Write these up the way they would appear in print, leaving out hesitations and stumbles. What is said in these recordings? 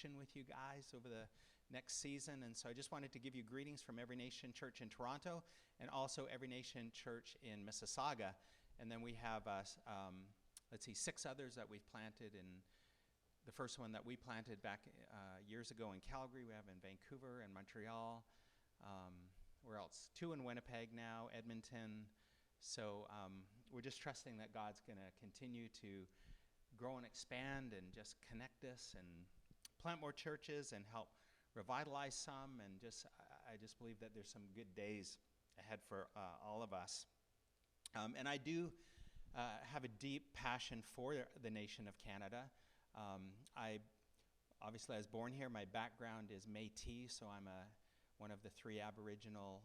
connection with you guys over the next season. And so I just wanted to give you greetings from Every Nation Church in Toronto and also Every Nation Church in Mississauga. And then we have, 6 others that we've planted. And the first one that we planted back years ago in Calgary, we have in Vancouver and Montreal. Where else? 2 in Winnipeg now, Edmonton. So we're just trusting that God's going to continue to grow and expand and just connect us and plant more churches and help revitalize some. And I just believe that there's some good days ahead for all of us. And I do have a deep passion for the nation of Canada. I was born here. My background is Métis, so I'm one of the 3 Aboriginal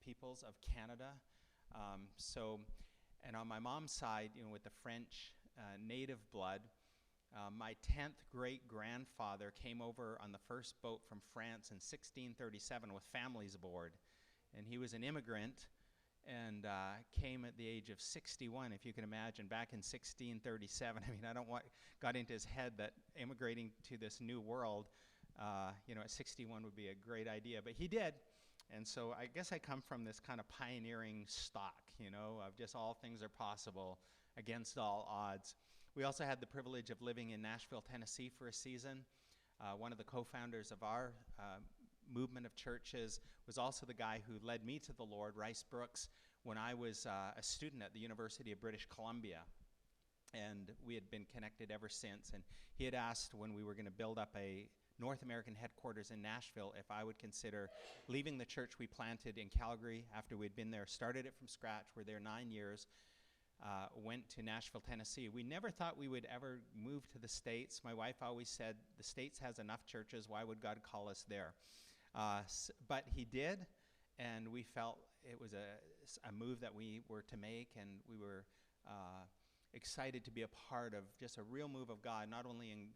peoples of Canada. And on my mom's side, with the French native blood, my 10th great-grandfather came over on the first boat from France in 1637 with families aboard. And he was an immigrant and came at the age of 61, if you can imagine, back in 1637. I mean, got into his head that immigrating to this new world, at 61 would be a great idea, but he did. And so I guess I come from this kind of pioneering stock, of just all things are possible against all odds. We also had the privilege of living in Nashville, Tennessee for a season. One of the co-founders of our movement of churches was also the guy who led me to the Lord, Rice Brooks, when I was a student at the University of British Columbia. And we had been connected ever since. And he had asked when we were going to build up a North American headquarters in Nashville if I would consider leaving the church we planted in Calgary after we'd been there, started it from scratch, were there 9 years, went to Nashville, Tennessee. We never thought we would ever move to the States. My wife always said, the States has enough churches, why would God call us there? But he did, and we felt it was a move that we were to make, and we were excited to be a part of just a real move of God, not only in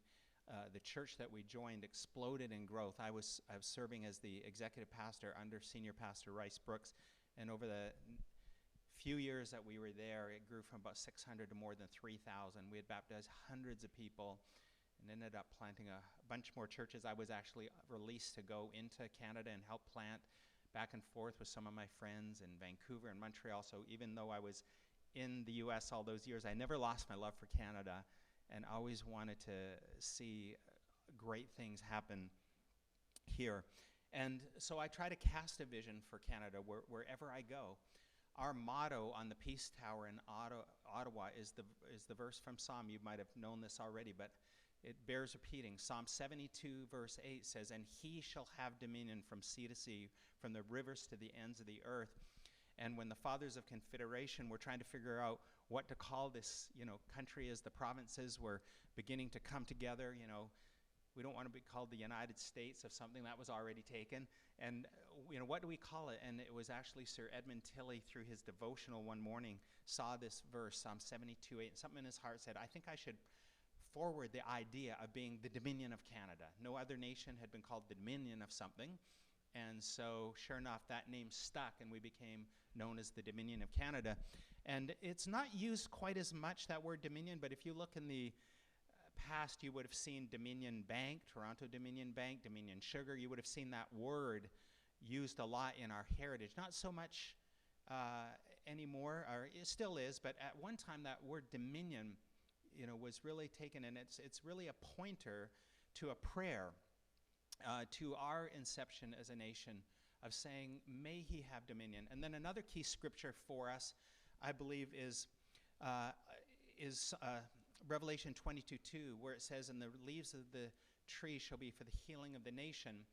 the church that we joined exploded in growth. I was serving as the executive pastor under Senior Pastor Rice Brooks, and over the few years that we were there, it grew from about 600 to more than 3,000. We had baptized hundreds of people and ended up planting a bunch more churches. I was actually released to go into Canada and help plant back and forth with some of my friends in Vancouver and Montreal. So even though I was in the U.S. all those years, I never lost my love for Canada and always wanted to see great things happen here. And so I try to cast a vision for Canada wherever I go. Our motto on the Peace Tower in Ottawa is the verse from Psalm. You might have known this already, but it bears repeating. Psalm 72, verse 8 says, "And he shall have dominion from sea to sea, from the rivers to the ends of the earth." And when the Fathers of Confederation were trying to figure out what to call this, country as the provinces were beginning to come together, we don't want to be called the United States of something that was already taken. And, what do we call it? And it was actually Sir Edmund Tilley, through his devotional one morning, saw this verse, Psalm 72:8, and something in his heart said, I think I should forward the idea of being the Dominion of Canada. No other nation had been called the Dominion of something. And so, sure enough, that name stuck, and we became known as the Dominion of Canada. And it's not used quite as much, that word Dominion, but if you look in the past, you would have seen Dominion Bank, Toronto Dominion Bank, Dominion Sugar. You would have seen that word used a lot in our heritage. Not so much anymore, or it still is, but at one time that word Dominion, was really taken, and it's really a pointer to a prayer. To our inception as a nation of saying, may he have dominion. And then another key scripture for us, I believe, is Revelation 22:2, where it says, and the leaves of the tree shall be for the healing of the nation.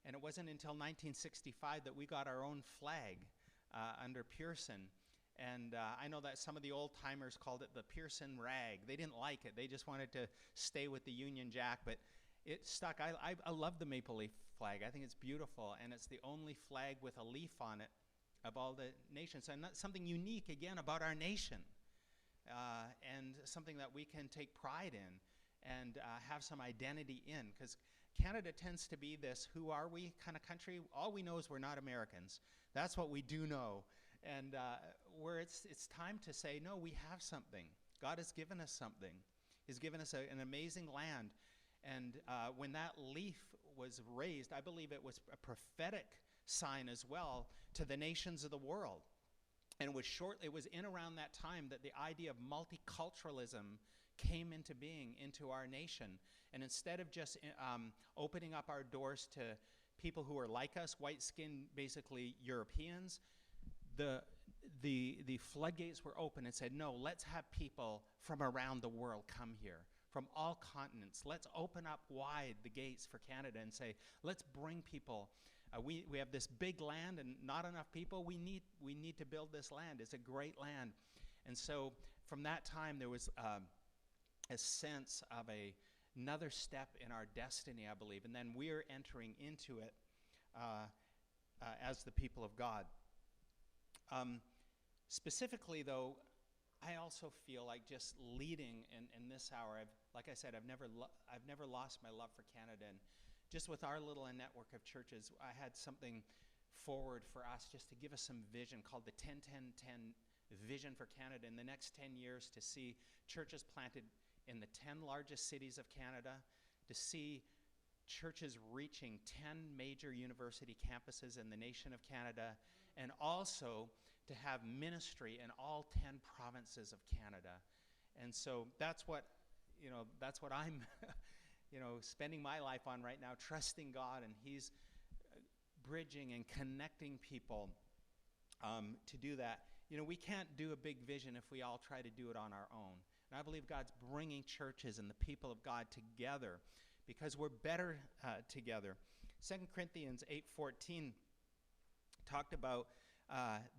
And it wasn't until 1965 that we got our own flag under Pearson. And I know that some of the old-timers called it the Pearson rag. They didn't like it. They just wanted to stay with the Union Jack, but it stuck. I love the maple leaf flag. I think it's beautiful, and it's the only flag with a leaf on it of all the nations. And that's something unique, again, about our nation, and something that we can take pride in and have some identity in, because Canada tends to be this who are we kind of country. All we know is we're not Americans. That's what we do know. And where it's time to say, no, we have something. God has given us something. He's given us an amazing land. And when that leaf was raised, I believe it was a prophetic sign as well to the nations of the world. And it was in around that time that the idea of multiculturalism came into being into our nation. And instead of just opening up our doors to people who are like us, white-skinned, basically Europeans, the floodgates were open and said, no, let's have people from around the world come here, from all continents. Let's open up wide the gates for Canada and say, let's bring people. We have this big land and not enough people. We need to build this land. It's a great land. And so from that time, there was a sense of another step in our destiny, I believe. And then we're entering into it as the people of God. Specifically, though, I also feel like just leading in this hour. Like I said, I've never lost my love for Canada, and just with our little network of churches, I had something forward for us just to give us some vision called the 10-10-10 vision for Canada in the next 10 years, to see churches planted in the 10 largest cities of Canada, to see churches reaching 10 major university campuses in the nation of Canada, and also to have ministry in all 10 provinces of Canada. And so that's what I'm spending my life on right now, trusting God, and He's bridging and connecting people to do that. We can't do a big vision if we all try to do it on our own. And I believe God's bringing churches and the people of God together because we're better together. 2 Corinthians 8:14 talked about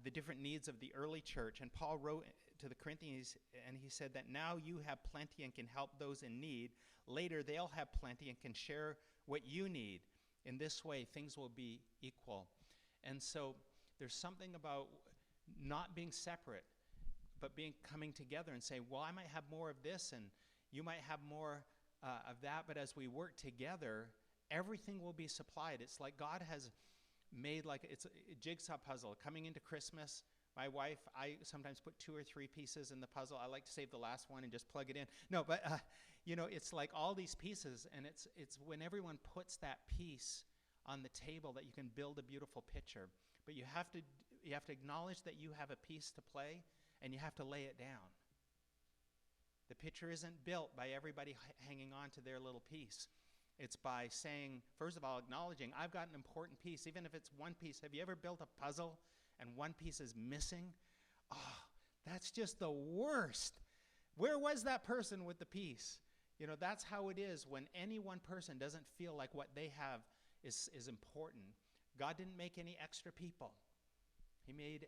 the different needs of the early church. And Paul wrote to the Corinthians, and he said that now you have plenty and can help those in need. Later, they'll have plenty and can share what you need. In this way, things will be equal. And so there's something about not being separate, but coming together and saying, well, I might have more of this, and you might have more of that. But as we work together, everything will be supplied. It's like God has made it's a jigsaw puzzle. Coming into Christmas, my wife, I sometimes put 2 or 3 pieces in the puzzle. I like to save the last one and just plug it in. No, but it's like all these pieces, and it's when everyone puts that piece on the table that you can build a beautiful picture. But you have to acknowledge that you have a piece to play, and you have to lay it down. The picture isn't built by everybody hanging on to their little piece. It's by saying, first of all, acknowledging, I've got an important piece, even if it's one piece. Have you ever built a puzzle and one piece is missing? Oh, that's just the worst. Where was that person with the piece? That's how it is when any one person doesn't feel like what they have is important. God didn't make any extra people. He made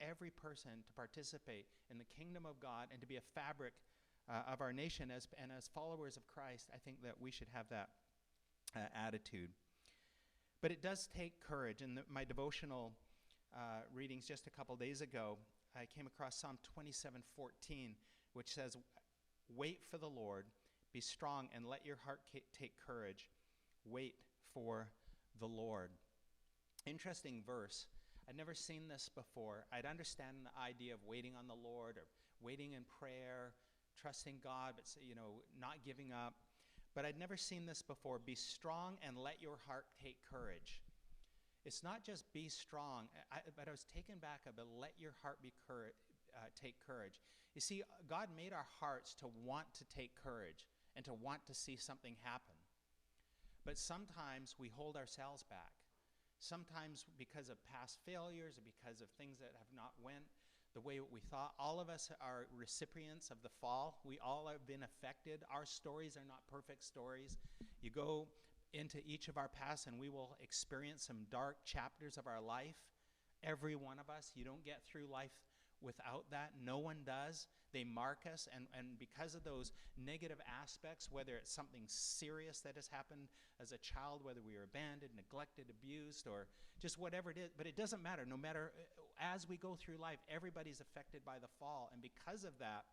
every person to participate in the kingdom of God and to be a fabric of our nation. As followers of Christ, I think that we should have that attitude. But it does take courage. In my devotional readings just a couple days ago, I came across Psalm 27:14, which says, "Wait for the Lord, be strong, and let your heart take courage. Wait for the Lord." Interesting verse. I'd never seen this before. I'd understand the idea of waiting on the Lord or waiting in prayer, trusting God, but not giving up. But I'd never seen this before. Be strong and let your heart take courage. It's not just be strong, but I was taken back a bit. Let your heart take courage. You see, God made our hearts to want to take courage and to want to see something happen. But sometimes we hold ourselves back. Sometimes because of past failures or because of things that have not went the way we thought. All of us are recipients of the fall. We all have been affected. Our stories are not perfect stories. You go into each of our pasts and we will experience some dark chapters of our life. Every one of us. You don't get through life without that. No one does. They mark us, and because of those negative aspects, whether it's something serious that has happened as a child, whether we were abandoned, neglected, abused, or just whatever it is, but it doesn't matter. No matter, as we go through life, everybody's affected by the fall, and because of that,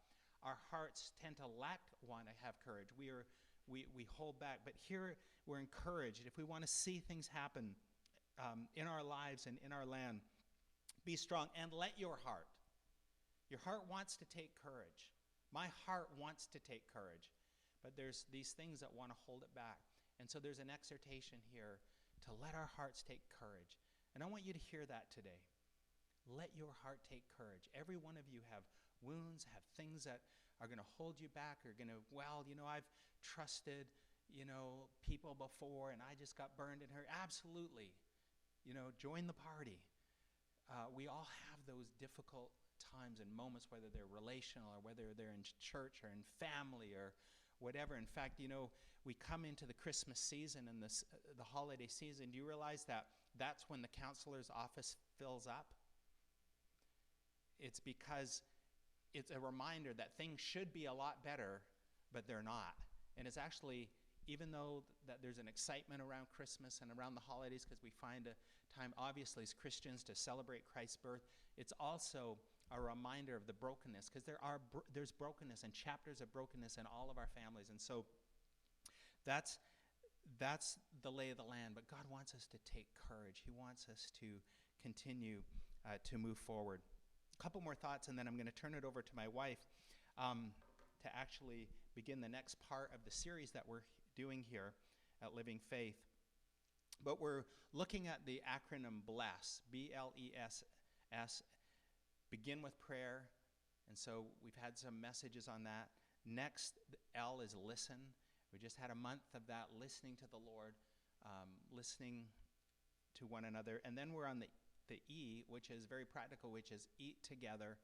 our hearts tend to lack want to have courage. We hold back, but here we're encouraged. If we want to see things happen in our lives and in our land, be strong and let your heart. Your heart wants to take courage. My heart wants to take courage. but there's these things that want to hold it back. And so there's an exhortation here to let our hearts take courage. And I want you to hear that today. Let your heart take courage. Every one of you have wounds, have things that are going to hold you back, are going to, I've trusted, people before, and I just got burned and hurt. Absolutely. Join the party. We all have those difficult times and moments, whether they're relational or whether they're in church or in family or whatever. In fact, we come into the Christmas season and the holiday season. Do you realize that that's when the counselor's office fills up? It's because it's a reminder that things should be a lot better, but they're not. And it's actually, even though that there's an excitement around Christmas and around the holidays, because we find a time, obviously, as Christians to celebrate Christ's birth, it's also a reminder of the brokenness, because there's brokenness and chapters of brokenness in all of our families. And so that's the lay of the land. But God wants us to take courage. He wants us to continue to move forward. A couple more thoughts, and then I'm going to turn it over to my wife to actually begin the next part of the series that we're doing here at Living Faith. But we're looking at the acronym BLESS, B-L-E-S-S, begin with prayer. And so we've had some messages on that. Next, the L is listen. We just had a month of that, listening to the Lord, listening to one another. And then we're on the E, which is very practical, which is eat together.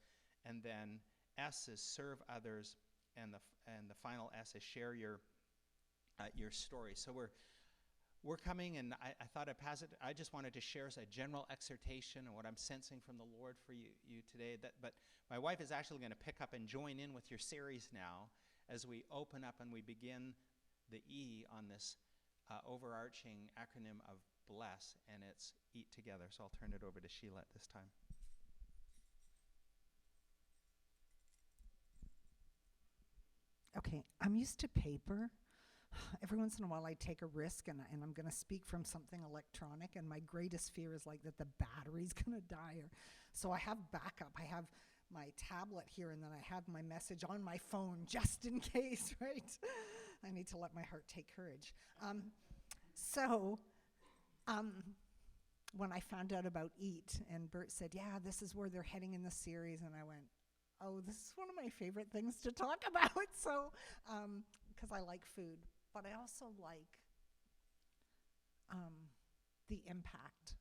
And then S is serve others. And the final S is share your story. So we're coming, and I thought I'd pass it. I just wanted to share a general exhortation and what I'm sensing from the Lord for you today. But my wife is actually going to pick up and join in with your series now as we open up and we begin the E on this overarching acronym of BLESS, and it's eat together. So I'll turn it over to Sheila at this time. Okay, I'm used to paper. Every once in a while I take a risk, and I'm going to speak from something electronic, and my greatest fear is like that the battery's going to die. So I have backup. I have my tablet here, and then I have my message on my phone just in case, right? I need to let my heart take courage. When I found out about EAT, and Bert said, yeah, this is where they're heading in the series, and I went, oh, this is one of my favorite things to talk about. So, because I like food, but I also like the impact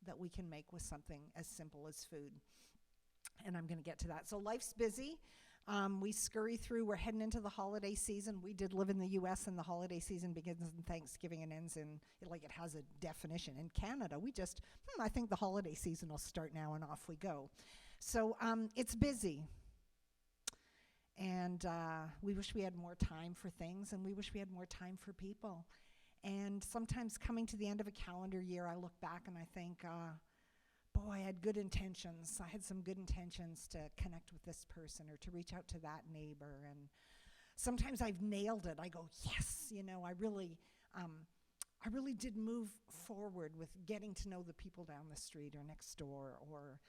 that we can make with something as simple as food. And I'm going to get to that. So life's busy. We scurry through. We're heading into the holiday season. We did live in the U.S., and the holiday season begins in Thanksgiving and ends in, it has a definition. In Canada, I think the holiday season will start now, and off we go. So it's busy. And we wish we had more time for things, and we wish we had more time for people. And sometimes coming to the end of a calendar year, I look back and I think, boy, I had good intentions. I had some good intentions to connect with this person or to reach out to that neighbor. And sometimes I've nailed it. I go, yes, I really did move forward with getting to know the people down the street or next door or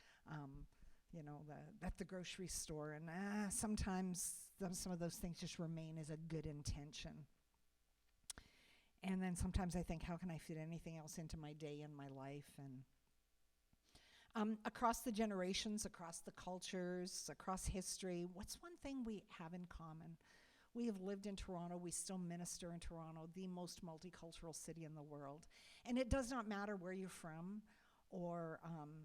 at the grocery store. And sometimes some of those things just remain as a good intention. And then sometimes I think, how can I fit anything else into my day and my life? And across the generations, across the cultures, across history, what's one thing we have in common? We have lived in Toronto. We still minister in Toronto, the most multicultural city in the world. And it does not matter where you're from or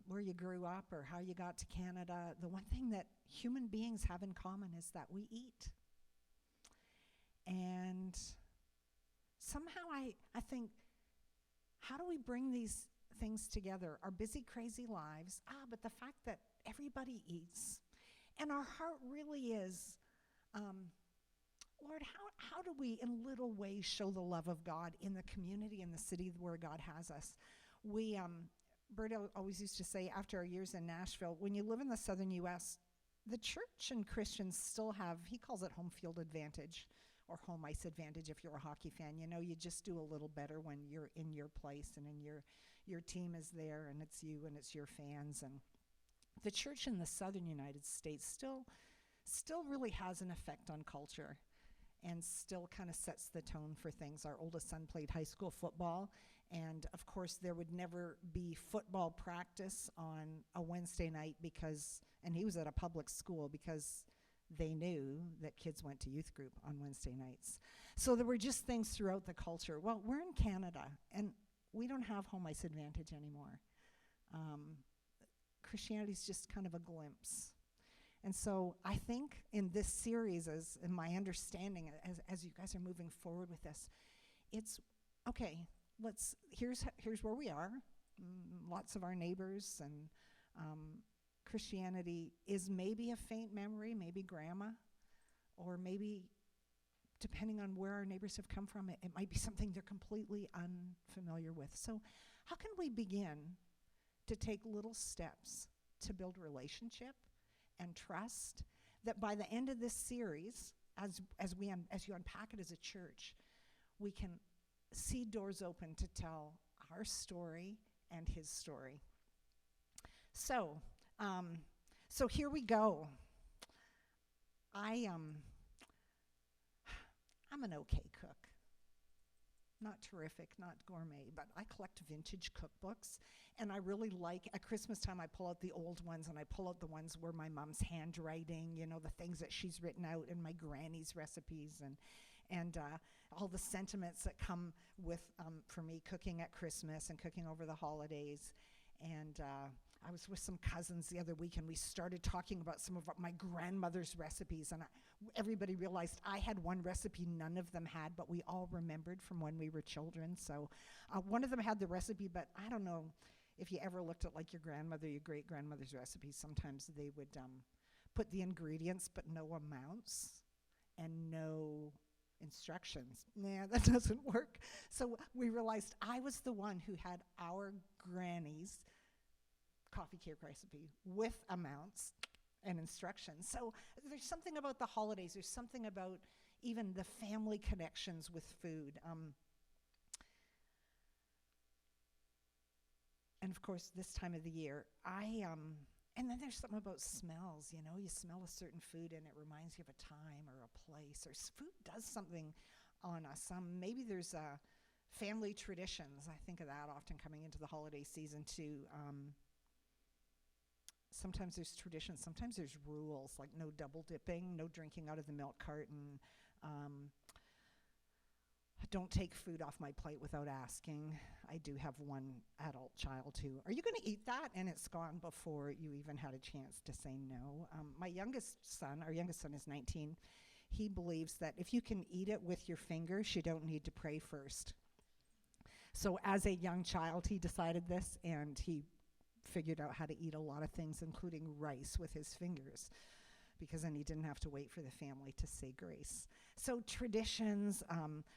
where you grew up or how you got to Canada. The one thing that human beings have in common is that we eat. And somehow I think, how do we bring these things together? Our busy, crazy lives, but the fact that everybody eats. And our heart really is, Lord, how do we in little ways show the love of God in the community, in the city where God has us? Bert always used to say after our years in Nashville, when you live in the southern U.S., the church and Christians still have, he calls it home field advantage or home ice advantage if you're a hockey fan. You just do a little better when you're in your place and in your team is there and it's you and it's your fans. And the church in the southern United States still really has an effect on culture. and still kind of sets the tone for things. Our oldest son played high school football, and of course there would never be football practice on a Wednesday night and he was at a public school because they knew that kids went to youth group on Wednesday nights. So there were just things throughout the culture. Well, we're in Canada, and we don't have home ice advantage anymore. Christianity's just kind of a glimpse. And so I think in this series, as in my understanding, as you guys are moving forward with this, it's, okay, here's where we are. Lots of our neighbors, and Christianity is maybe a faint memory, maybe grandma, or maybe, depending on where our neighbors have come from, it might be something they're completely unfamiliar with. So how can we begin to take little steps to build relationship and trust, that by the end of this series, as you unpack it as a church, we can see doors open to tell our story and his story. So here we go. I'm an okay cook. Not terrific, not gourmet, but I collect vintage cookbooks, and I really like, at Christmas time, I pull out the old ones, and I pull out the ones where my mom's handwriting, the things that she's written out, and my granny's recipes, and all the sentiments that come with, for me, cooking at Christmas and cooking over the holidays. And I was with some cousins the other week, and we started talking about some of my grandmother's recipes, and everybody realized I had one recipe none of them had, but we all remembered from when we were children. So one of them had the recipe, but I don't know if you ever looked at like your grandmother, your great-grandmother's recipes. Sometimes they would put the ingredients but no amounts and no instructions. Nah, that doesn't work. So we realized I was the one who had our granny's coffee cake recipe with amounts and instructions. So there's something about the holidays. There's something about even the family connections with food. And of course, this time of the year, and then there's something about smells. You smell a certain food and it reminds you of a time or a place. Or food does something on us. Maybe there's family traditions. I think of that often coming into the holiday season too. Sometimes there's traditions, sometimes there's rules, like no double dipping, no drinking out of the milk carton. Don't take food off my plate without asking. I do have one adult child who, are you going to eat that? And it's gone before you even had a chance to say no. Our youngest son is 19. He believes that if you can eat it with your fingers, you don't need to pray first. So as a young child, he decided this, and he figured out how to eat a lot of things, including rice, with his fingers, because then he didn't have to wait for the family to say grace. So traditions,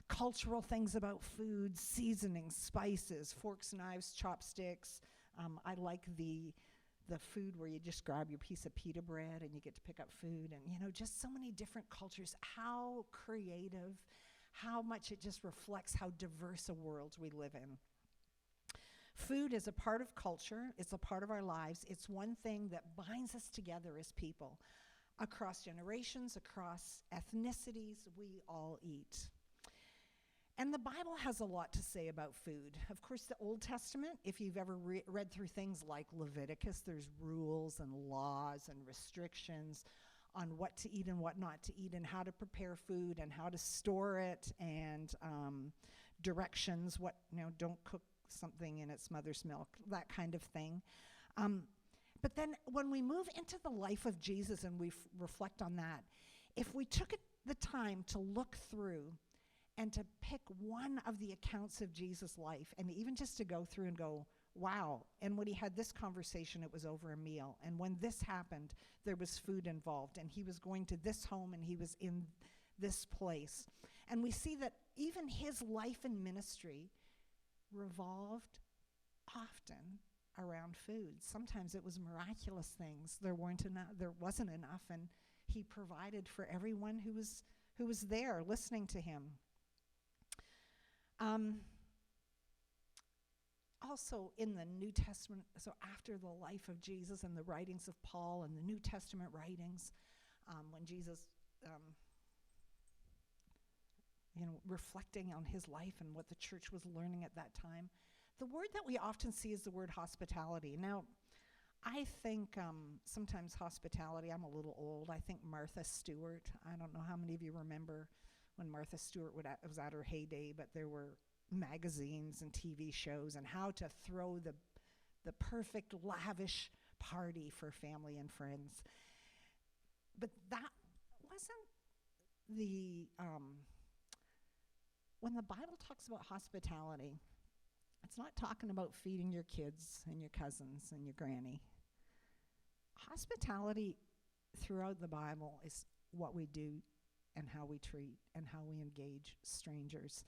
cultural things about food, seasonings, spices, forks, knives, chopsticks. I like the food where you just grab your piece of pita bread and you get to pick up food, and just so many different cultures. How creative, how much it just reflects how diverse a world we live in. Food is a part of culture. It's a part of our lives. It's one thing that binds us together as people. Across generations, across ethnicities, we all eat. And the Bible has a lot to say about food. Of course, the Old Testament, if you've ever read through things like Leviticus, there's rules and laws and restrictions on what to eat and what not to eat, and how to prepare food and how to store it, and directions, don't cook something in its mother's milk, that kind of thing. But then when we move into the life of Jesus and we reflect on that, if we took the time to look through and to pick one of the accounts of Jesus' life, and even just to go through and go, wow, and when he had this conversation, it was over a meal. And when this happened, there was food involved, and he was going to this home and he was in this place. And we see that even his life and ministry revolved often around food. Sometimes it was miraculous things. There wasn't enough, and he provided for everyone who was there listening to him. Also in the New Testament, so after the life of Jesus and the writings of Paul and the New Testament writings, when Jesus reflecting on his life and what the church was learning at that time. The word that we often see is the word hospitality. Now, I think sometimes hospitality, I'm a little old. I think Martha Stewart, I don't know how many of you remember when Martha Stewart was at her heyday, but there were magazines and TV shows and how to throw the perfect lavish party for family and friends. But that wasn't when the Bible talks about hospitality, it's not talking about feeding your kids and your cousins and your granny. Hospitality throughout the Bible is what we do and how we treat and how we engage strangers.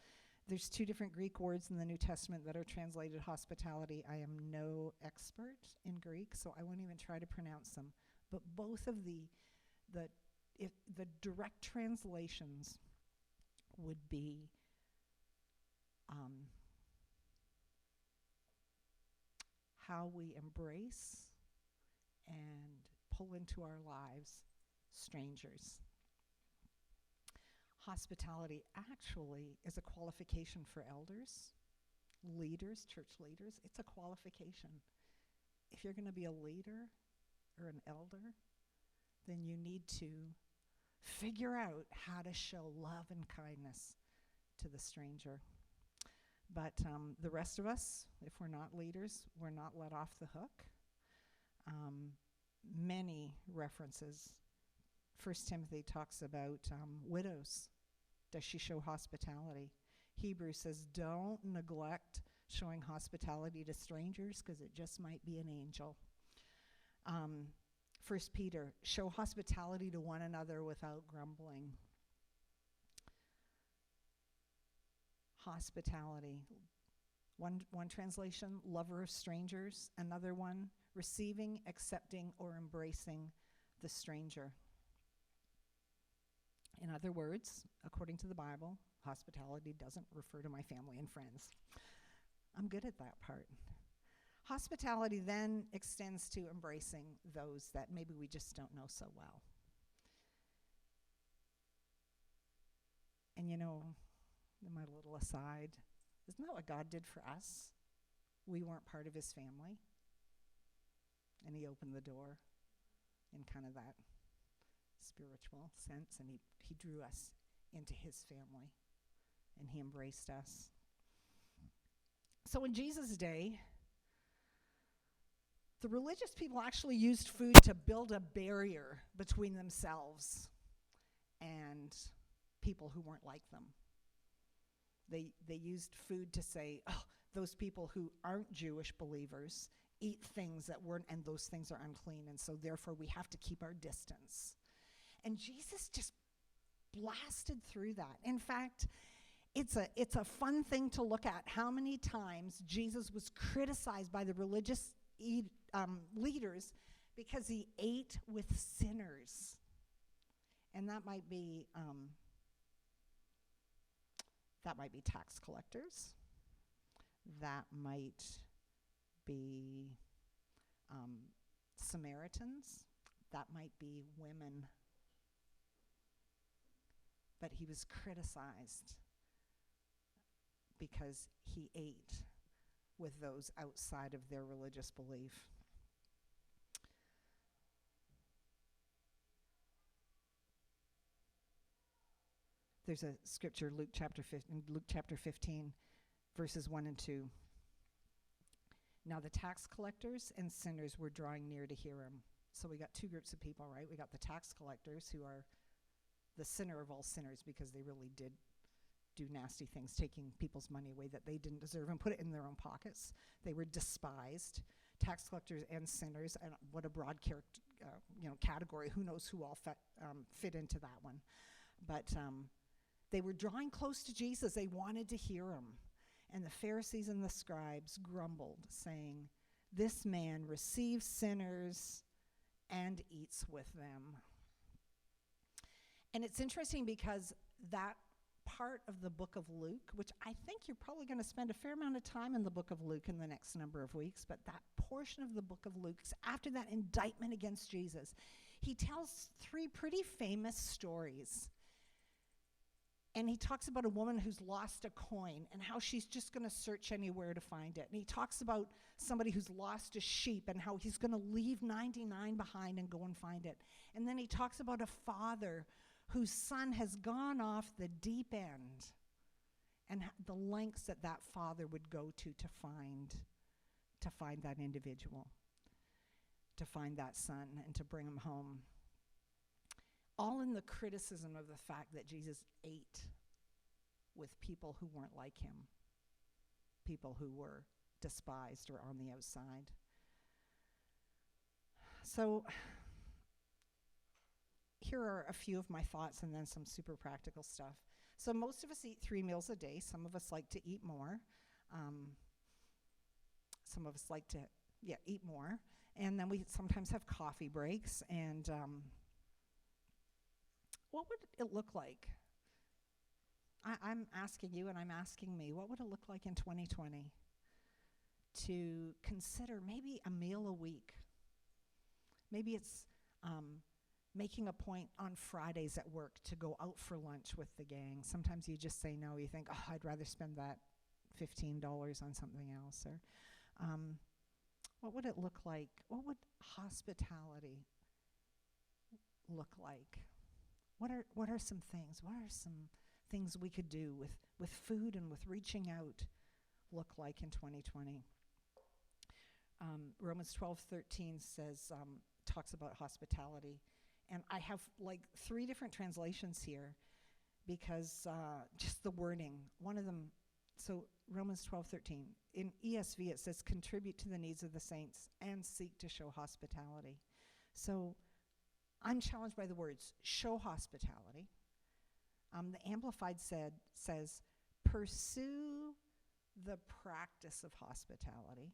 There's two different Greek words in the New Testament that are translated hospitality. I am no expert in Greek, so I won't even try to pronounce them. But both of the direct translations would be how we embrace and pull into our lives strangers. Hospitality actually is a qualification for elders, leaders, church leaders. It's a qualification. If you're going to be a leader or an elder, then you need to figure out how to show love and kindness to the stranger. But the rest of us, if we're not leaders, we're not let off the hook. Many references. 1 Timothy talks about widows. Does she show hospitality? Hebrews says, don't neglect showing hospitality to strangers because it just might be an angel. 1 Peter, show hospitality to one another without grumbling. Hospitality. One translation, lover of strangers. Another one, receiving, accepting, or embracing the stranger. In other words, according to the Bible, hospitality doesn't refer to my family and friends. I'm good at that part. Hospitality then extends to embracing those that maybe we just don't know so well. And in my little aside, isn't that what God did for us? We weren't part of his family. And he opened the door in kind of that spiritual sense, and he drew us into his family, and he embraced us. So in Jesus' day, the religious people actually used food to build a barrier between themselves and people who weren't like them. They used food to say, oh, those people who aren't Jewish believers eat things that weren't, and those things are unclean, and so therefore we have to keep our distance. And Jesus just blasted through that. In fact, it's a fun thing to look at how many times Jesus was criticized by the religious leaders because he ate with sinners. And that might be tax collectors. That might be Samaritans. That might be women. But he was criticized because he ate with those outside of their religious belief. There's a scripture, Luke chapter 15, verses 1 and 2. Now the tax collectors and sinners were drawing near to hear him. So we got two groups of people, right? We got the tax collectors, who are the sinner of all sinners because they really did do nasty things, taking people's money away that they didn't deserve and put it in their own pockets. They were despised. Tax collectors and sinners, and what a broad category. Who knows who all fit into that one. But they were drawing close to Jesus. They wanted to hear him. And the Pharisees and the scribes grumbled, saying, "This man receives sinners and eats with them." And it's interesting because that part of the book of Luke, which I think you're probably going to spend a fair amount of time in the book of Luke in the next number of weeks, but that portion of the book of Luke, after that indictment against Jesus, he tells three pretty famous stories. And he talks about a woman who's lost a coin and how she's just going to search anywhere to find it. And he talks about somebody who's lost a sheep and how he's going to leave 99 behind and go and find it. And then he talks about a father whose son has gone off the deep end and the lengths that that father would go to find that individual, to find that son and to bring him home. All in the criticism of the fact that Jesus ate with people who weren't like him, people who were despised or on the outside. So here are a few of my thoughts and then some super practical stuff. So most of us eat 3 meals a day. Some of us like to eat more. Some of us like to, eat more. And then we sometimes have coffee breaks. And what would it look like? I'm asking you and I'm asking me, what would it look like in 2020 to consider maybe a meal a week? Maybe it's making a point on Fridays at work to go out for lunch with the gang. Sometimes you just say no. You think, oh, I'd rather spend that $15 on something else. Or what would it look like? What would hospitality look like? What are some things? What are some things we could do with food and with reaching out look like in 2020? Romans 12:13 says, talks about hospitality. And I have like 3 different translations here because just the wording. One of them, so Romans 12:13. In ESV it says, contribute to the needs of the saints and seek to show hospitality. So I'm challenged by the words, show hospitality. The Amplified says, pursue the practice of hospitality.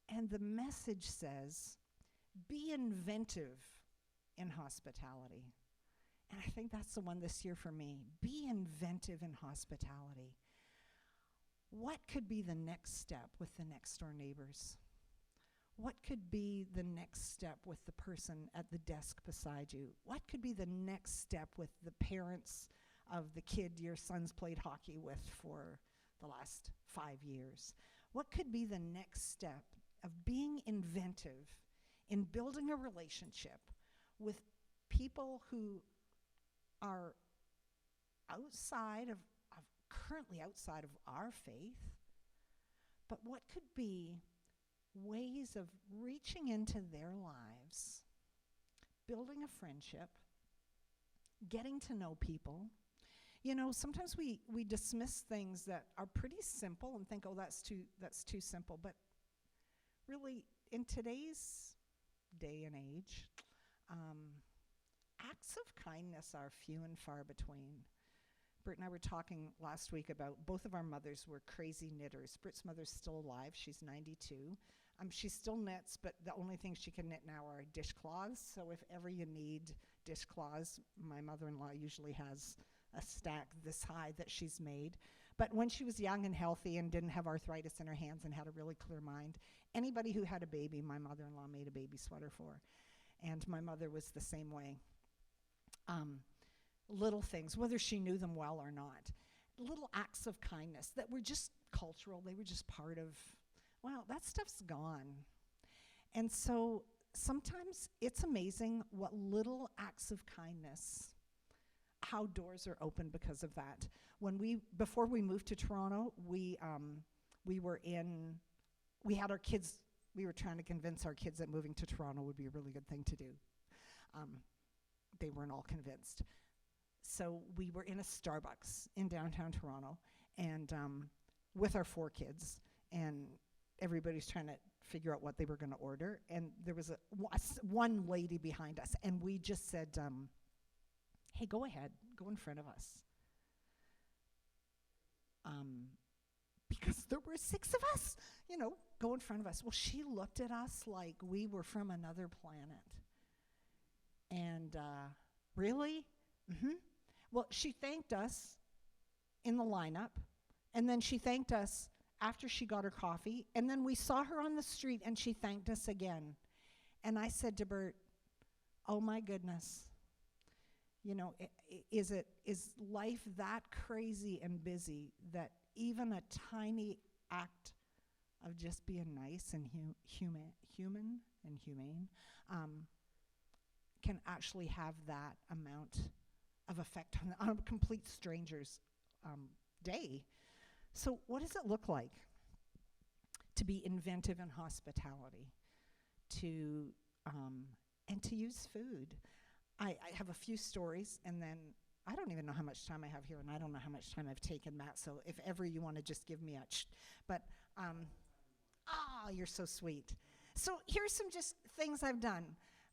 And the Message says, be inventive in hospitality. And I think that's the one this year for me. Be inventive in hospitality. What could be the next step with the next door neighbors? What could be the next step with the person at the desk beside you? What could be the next step with the parents of the kid your son's played hockey with for the last 5 years? What could be the next step of being inventive in building a relationship with people who are currently outside of our faith? But what could be ways of reaching into their lives, building a friendship, getting to know people? You know, sometimes we dismiss things that are pretty simple and think, oh, that's too simple. But really, in today's day and age, acts of kindness are few and far between. Bert and I were talking last week about both of our mothers were crazy knitters. Bert's mother's still alive. She's 92. She still knits, but the only things she can knit now are dishcloths. So if ever you need dishcloths, my mother-in-law usually has a stack this high that she's made. But when she was young and healthy and didn't have arthritis in her hands and had a really clear mind, anybody who had a baby, my mother-in-law made a baby sweater for. And my mother was the same way. Little things, whether she knew them well or not. Little acts of kindness that were just cultural. They were just part of, well, that stuff's gone. And so sometimes it's amazing what little acts of kindness, how doors are open because of that. Before we moved to Toronto, we had our kids, we were trying to convince our kids that moving to Toronto would be a really good thing to do. They weren't all convinced. So we were in a Starbucks in downtown Toronto, and with our 4 kids, and everybody's trying to figure out what they were going to order. And there was one lady behind us, and we just said, hey, go ahead, go in front of us. Because there were 6 of us, go in front of us. Well, she looked at us like we were from another planet. And really? Mm-hmm. Well, she thanked us in the lineup, and then she thanked us after she got her coffee, and then we saw her on the street, and she thanked us again. And I said to Bert, oh my goodness, Is life that crazy and busy that even a tiny act of just being nice and human and humane can actually have that amount of effect on a complete stranger's day? So what does it look like to be inventive in hospitality, and to use food? I have a few stories, and then I don't even know how much time I have here, and I don't know how much time I've taken, Matt, so if ever you want to just give me a but, you're so sweet. So here's some just things I've done.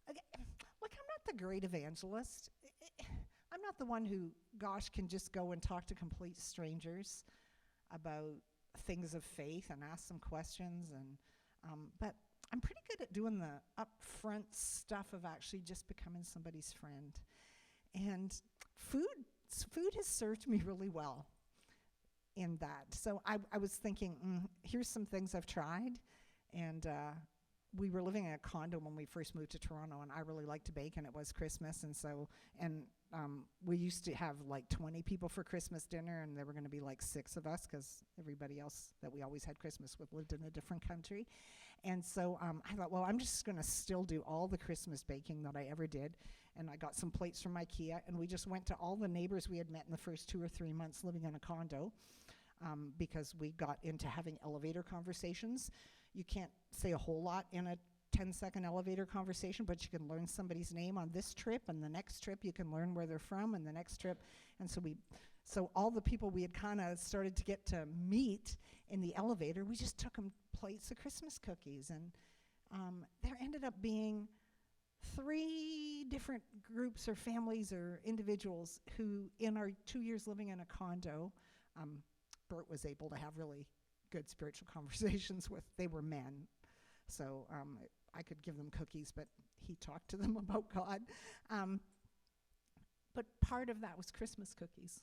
Okay, look, I'm not the great evangelist. I'm not the one who, can just go and talk to complete strangers about things of faith and ask some questions, but I'm pretty good at doing the upfront stuff of actually just becoming somebody's friend. And food has served me really well in that. So I was thinking, here's some things I've tried. And we were living in a condo when we first moved to Toronto, and I really liked to bake, and it was Christmas. And we used to have like 20 people for Christmas dinner, and there were going to be like 6 of us because everybody else that we always had Christmas with lived in a different country. And so I thought, well, I'm just going to still do all the Christmas baking that I ever did. And I got some plates from IKEA, and we just went to all the neighbors we had met in the first 2 or 3 months living in a condo, because we got into having elevator conversations. You can't say a whole lot in a 10-second elevator conversation, but you can learn somebody's name on this trip, and the next trip you can learn where they're from, and the next trip. And so all the people we had kind of started to get to meet in the elevator, we just took them plates of Christmas cookies. And there ended up being 3 different groups or families or individuals who, in our 2 years living in a condo, Bert was able to have really good spiritual conversations with. They were men, so I could give them cookies, but he talked to them about God. But part of that was Christmas cookies.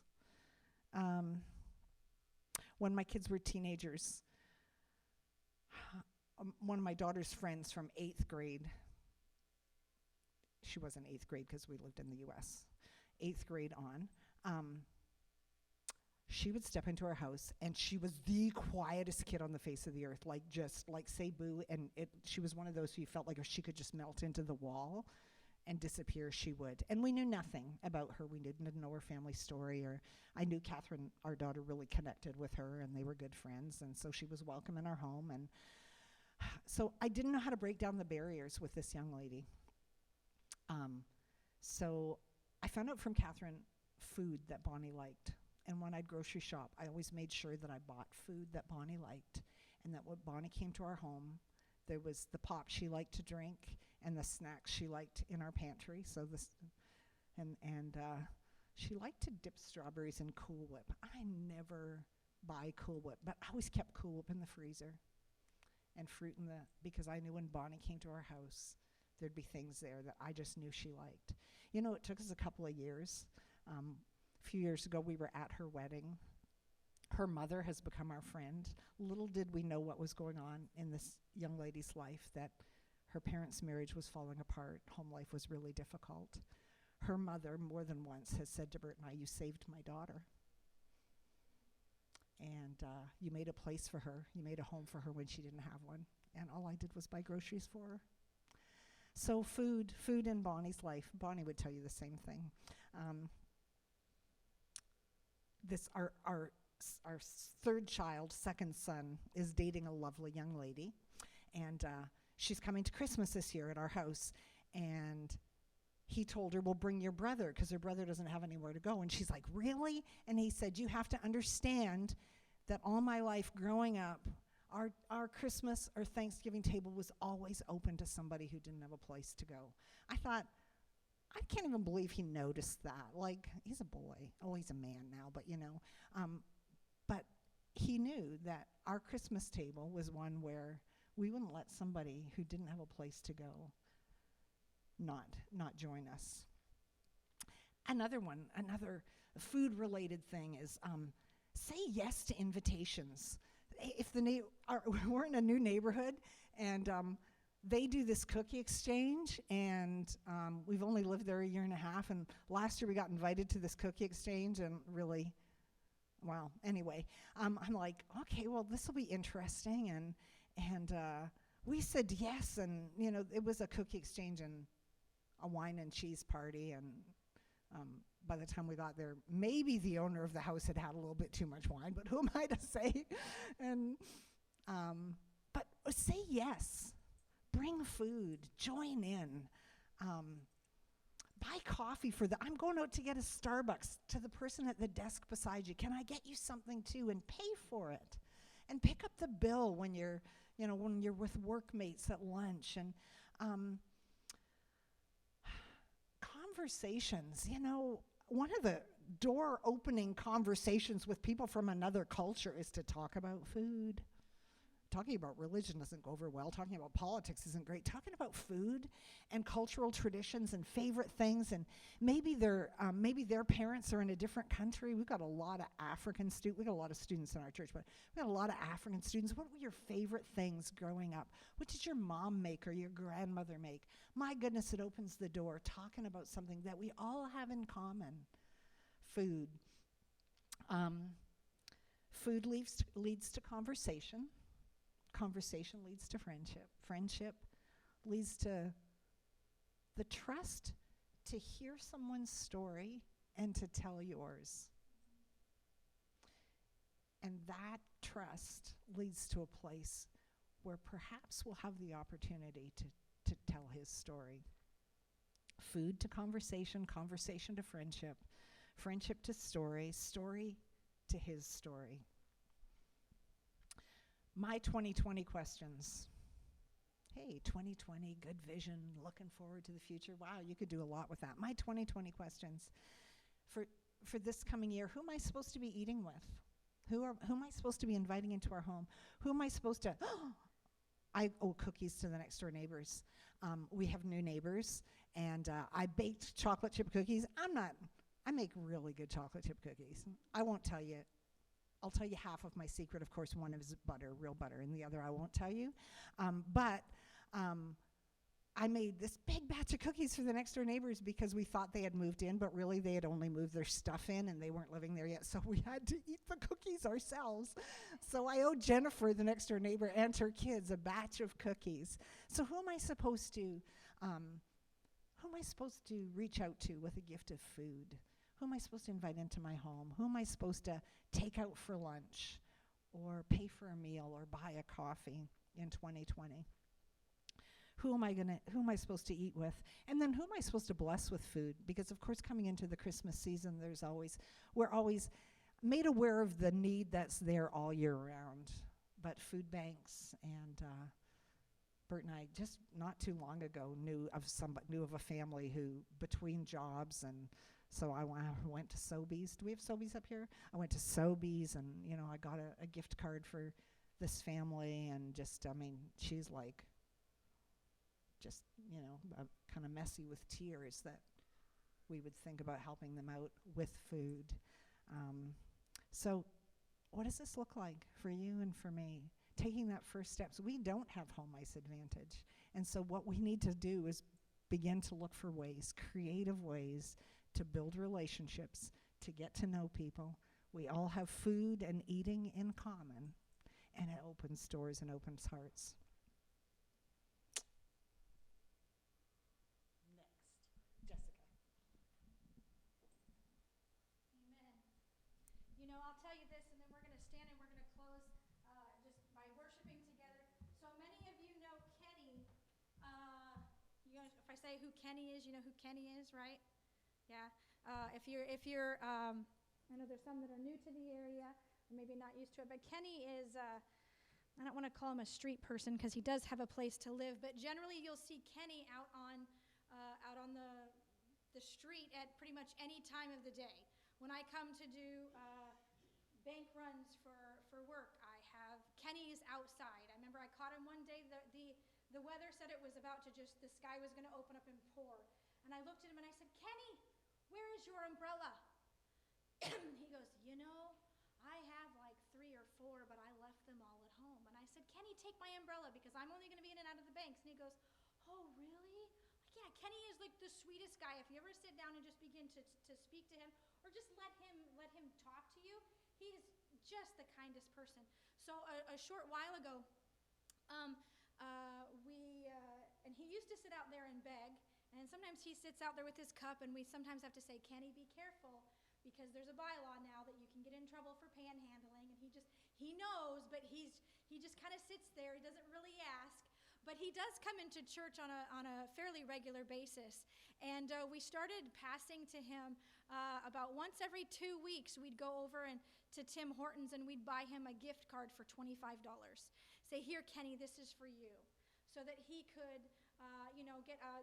When my kids were teenagers, one of my daughter's friends from 8th grade, she was in 8th grade because we lived in the U.S., 8th grade on, she would step into our house, and she was the quietest kid on the face of the earth, just say boo, and she was one of those who you felt like if she could just melt into the wall and disappear, she would. And we knew nothing about her. We didn't know her family story, or I knew Catherine, our daughter, really connected with her, and they were good friends, and so she was welcome in our home. And so I didn't know how to break down the barriers with this young lady. So I found out from Catherine food that Bonnie liked. And when I'd grocery shop, I always made sure that I bought food that Bonnie liked, and that when Bonnie came to our home, there was the pop she liked to drink and the snacks she liked in our pantry. So she liked to dip strawberries in Cool Whip. I never buy Cool Whip, but I always kept Cool Whip in the freezer and fruit because I knew when Bonnie came to our house, there'd be things there that I just knew she liked. It took us a couple of years. A few years ago, we were at her wedding. Her mother has become our friend. Little did we know what was going on in this young lady's life, that her parents' marriage was falling apart. Home life was really difficult. Her mother, more than once, has said to Bert and I, "You saved my daughter. And you made a place for her. You made a home for her when she didn't have one." And all I did was buy groceries for her. So food in Bonnie's life. Bonnie would tell you the same thing. Our 3rd child, 2nd son, is dating a lovely young lady, and she's coming to Christmas this year at our house, and he told her, "Well, bring your brother," because her brother doesn't have anywhere to go. And she's like, "Really?" And he said, "You have to understand that all my life growing up, our Christmas or Thanksgiving table was always open to somebody who didn't have a place to go." I thought, I can't even believe he noticed that. Like, he's a boy. Oh, he's a man now, but but he knew that our Christmas table was one where we wouldn't let somebody who didn't have a place to go not join us. Another food-related thing is say yes to invitations. If we're in a new neighborhood, and they do this cookie exchange, and we've only lived there a year and a half, and last year we got invited to this cookie exchange, and really, well, anyway, I'm like, okay, well, this will be interesting, and we said yes, and, it was a cookie exchange and a wine and cheese party, and by the time we got there, maybe the owner of the house had had a little bit too much wine, but who am I to say? And but say yes. Bring food. Join in. Buy coffee for I'm going out to get a Starbucks, to the person at the desk beside you. Can I get you something too? And pay for it. And pick up the bill when you're with workmates at lunch. And conversations, one of the door opening conversations with people from another culture is to talk about food. Talking about religion doesn't go over well. Talking about politics isn't great. Talking about food and cultural traditions and favorite things, and maybe their parents are in a different country. We've got a lot of African students. We've got a lot of students in our church, but we've got a lot of African students. What were your favorite things growing up? What did your mom make or your grandmother make? My goodness, it opens the door talking about something that we all have in common. Food. Food leads to conversation. Conversation leads to friendship. Friendship leads to the trust to hear someone's story and to tell yours. And that trust leads to a place where perhaps we'll have the opportunity to tell his story. Food to conversation, conversation to friendship, friendship to story, story to his story. My 2020 questions. Hey, 2020, good vision, looking forward to the future. Wow, you could do a lot with that. My 2020 questions. For this coming year, who am I supposed to be eating with? Who am I supposed to be inviting into our home? Who am I supposed to... I owe cookies to the next door neighbors. We have new neighbors, and I baked chocolate chip cookies. I make really good chocolate chip cookies. I won't tell you. I'll tell you half of my secret. Of course, one is butter, real butter, and the other I won't tell you. But I made this big batch of cookies for the next door neighbors because we thought they had moved in, but really they had only moved their stuff in and they weren't living there yet. So we had to eat the cookies ourselves. So I owe Jennifer, the next door neighbor, and her kids a batch of cookies. So who am I supposed to reach out to with a gift of food? Who am I supposed to invite into my home? Who am I supposed to take out for lunch or pay for a meal or buy a coffee in 2020? Who am I supposed to eat with? And then who am I supposed to bless with food? Because of course, coming into the Christmas season, we're always made aware of the need that's there all year round. But food banks, and Bert and I just not too long ago knew of a family who, between jobs, and so I went to Sobeys. Do we have Sobeys up here? I went to Sobeys, and I got a gift card for this family, and she's like, just kind of messy with tears that we would think about helping them out with food. So what does this look like for you and for me? Taking that first steps. We don't have home ice advantage. And so what we need to do is begin to look for ways, creative ways, to build relationships, to get to know people. We all have food and eating in common, and it opens doors and opens hearts. I'll tell you this, and then we're going to stand and we're going to close just by worshiping together. So many of you know Kenny. If I say who Kenny is, you know who Kenny is, right? Yeah. If you're, I know there's some that are new to the area, or maybe not used to it, but Kenny is. I don't want to call him a street person because he does have a place to live, but generally you'll see Kenny out on the street at pretty much any time of the day. When I come to do bank runs for work, Kenny is outside. I remember I caught him one day. The weather said it was about to the sky was going to open up and pour. And I looked at him and I said, Kenny, where is your umbrella? He goes, I have like 3 or 4, but I left them all at home. And I said, Kenny, me take my umbrella because I'm only going to be in and out of the banks. And he goes, oh, really? Like, yeah, Kenny is like the sweetest guy. If you ever sit down and just begin to speak to him or just let him talk to you, he is just the kindest person. So a short while ago, and he used to sit out there and beg, and sometimes he sits out there with his cup, and we sometimes have to say, Kenny, be careful, because there's a bylaw now that you can get in trouble for panhandling, and he knows, but he just kind of sits there. He doesn't really ask, but he does come into church on a fairly regular basis, and we started passing to him about once every 2 weeks. We'd go over to Tim Hortons, and we'd buy him a gift card for $25. Say, here, Kenny, this is for you, so that he could,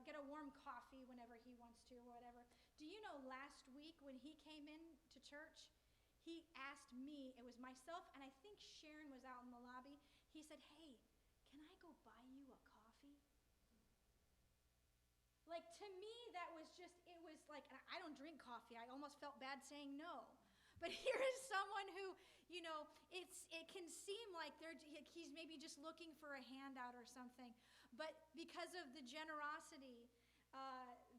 get a warm coffee whenever he wants to or whatever. Do you know last week when he came in to church, he asked me, it was myself, and I think Sharon was out in the lobby. He said, hey, can I go buy you a coffee? Like, to me, that was just, it was like, and I don't drink coffee. I almost felt bad saying no. But here is someone who, it can seem like he's maybe just looking for a handout or something. But because of the generosity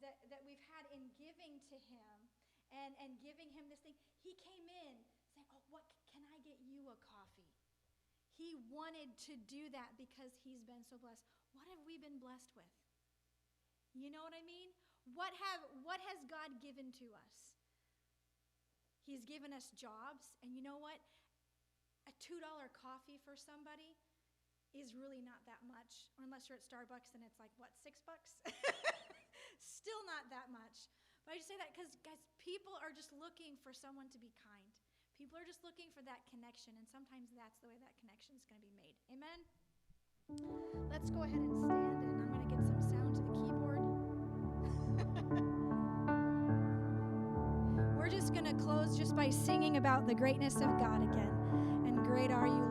that we've had in giving to him and giving him this thing, he came in saying, oh, what can I get you a coffee? He wanted to do that because he's been so blessed. What have we been blessed with? You know what I mean? What has God given to us? He's given us jobs, and you know what? A $2 coffee for somebody is really not that much, or unless you're at Starbucks and it's like, what, $6? Still not that much. But I just say that because, guys, people are just looking for someone to be kind. People are just looking for that connection, and sometimes that's the way that connection is going to be made. Amen? Let's go ahead and stand, and I'm going to get some sound to the keyboard. We're just going to close just by singing about the greatness of God again. And great are you,